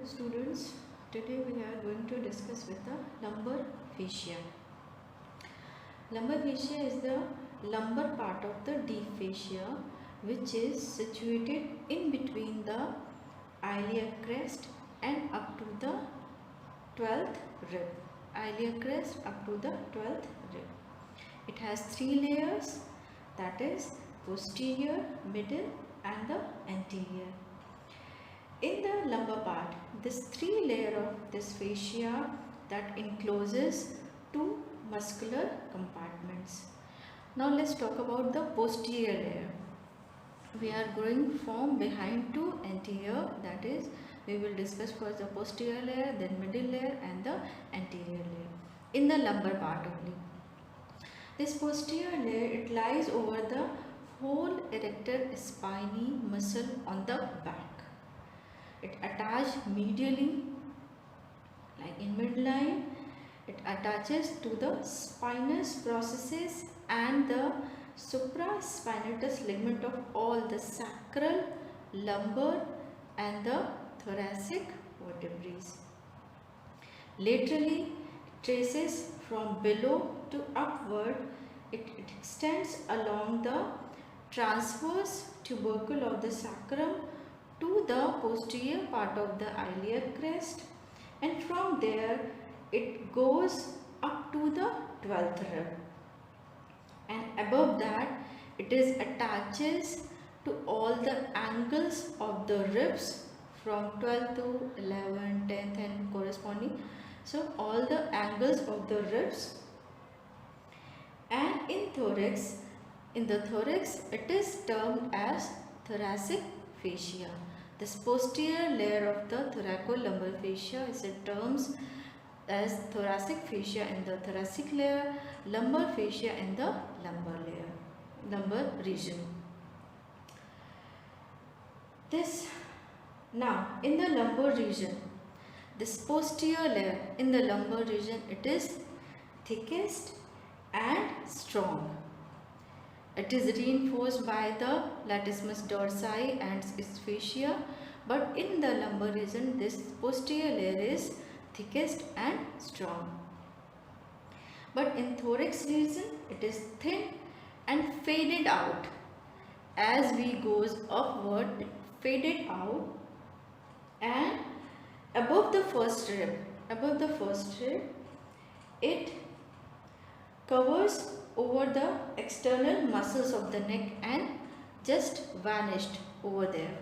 Students, today we are going to discuss with the lumbar fascia. Lumbar fascia is the lumbar part of the deep fascia, which is situated in between the iliac crest and up to the 12th rib. Iliac crest up to the 12th rib. It has three layers, that is posterior, middle and the anterior. In the lumbar part, this three layer of this fascia that encloses two muscular compartments. Now let's talk about the posterior layer. We are going from behind to anterior, that is we will discuss first the posterior layer, then middle layer and the anterior layer in the lumbar part only. This posterior layer, it lies over the whole erector spinae muscle on the back. It attaches medially, like in midline. It attaches to the spinous processes and the supraspinatus ligament of all the sacral, lumbar and the thoracic vertebrae. Laterally, it traces from below to upward. It extends along the transverse tubercle of the sacrum to the posterior part of the iliac crest, and from there it goes up to the 12th rib, and above that it is attaches to all the angles of the ribs from 12 to 11, 10th and corresponding. So all the angles of the ribs, and in the thorax it is termed as thoracic fascia. This posterior layer of the thoracolumbar fascia is termed as thoracic fascia in the thoracic layer, lumbar fascia in the lumbar region. Now in the lumbar region, this posterior layer in the lumbar region, it is thickest and strong. It is reinforced by the latissimus dorsi and its fascia, but in the lumbar region this posterior layer is thickest and strong. But in thorax region it is thin and faded out. As we goes upward, it faded out, and above the first rib, it covers over the external muscles of the neck and just vanished over there.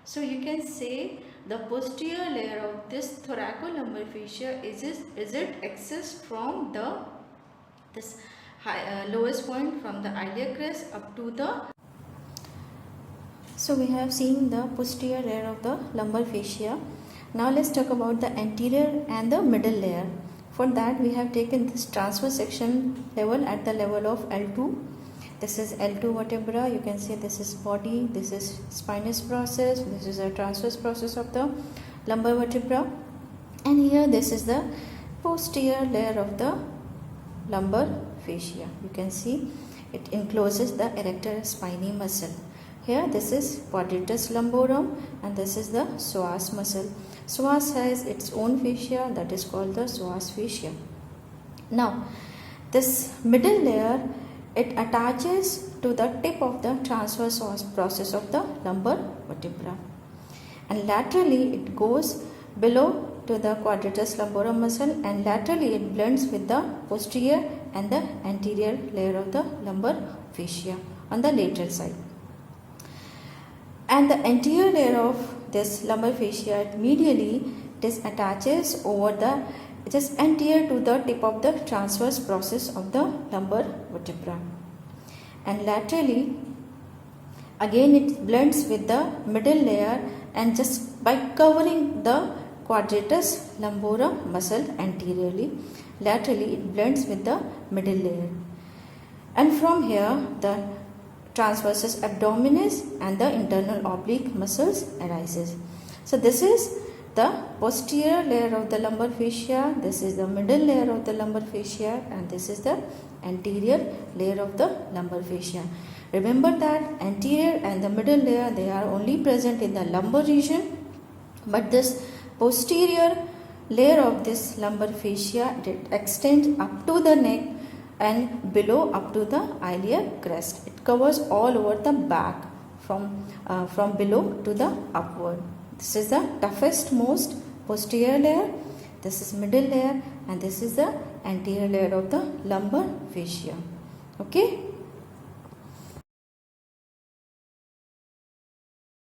So you can say the posterior layer of this thoracolumbar fascia is it accessed from this lowest point from the iliac crest up to the. So we have seen the posterior layer of the lumbar fascia. Now let's talk about the anterior and the middle layer. For that we have taken this transverse section level at the level of L2. This is L2 vertebra. You can see this is body, this is spinous process, this is a transverse process of the lumbar vertebra, and here this is the posterior layer of the lumbar fascia. You can see it encloses the erector spinae muscle. Here this is quadratus lumborum and this is the psoas muscle. Psoas has its own fascia, that is called the psoas fascia. Now this middle layer, it attaches to the tip of the transverse process of the lumbar vertebra, and laterally it goes below to the quadratus lumborum muscle, and laterally it blends with the posterior and the anterior layer of the lumbar fascia on the lateral side. And the anterior layer of this lumbar fascia, medially it attaches over the, it is anterior to the tip of the transverse process of the lumbar vertebra, and laterally again it blends with the middle layer, and just by covering the quadratus lumborum muscle anteriorly, laterally it blends with the middle layer, and from here the transversus abdominis and the internal oblique muscles arises. So this is the posterior layer of the lumbar fascia, this is the middle layer of the lumbar fascia, and this is the anterior layer of the lumbar fascia. Remember that anterior and the middle layer, they are only present in the lumbar region, but this posterior layer of this lumbar fascia that extends up to the neck and below up to the iliac crest. It covers all over the back from below to the upward. This is the toughest most posterior layer, this is middle layer, and this is the anterior layer of the lumbar fascia. Okay.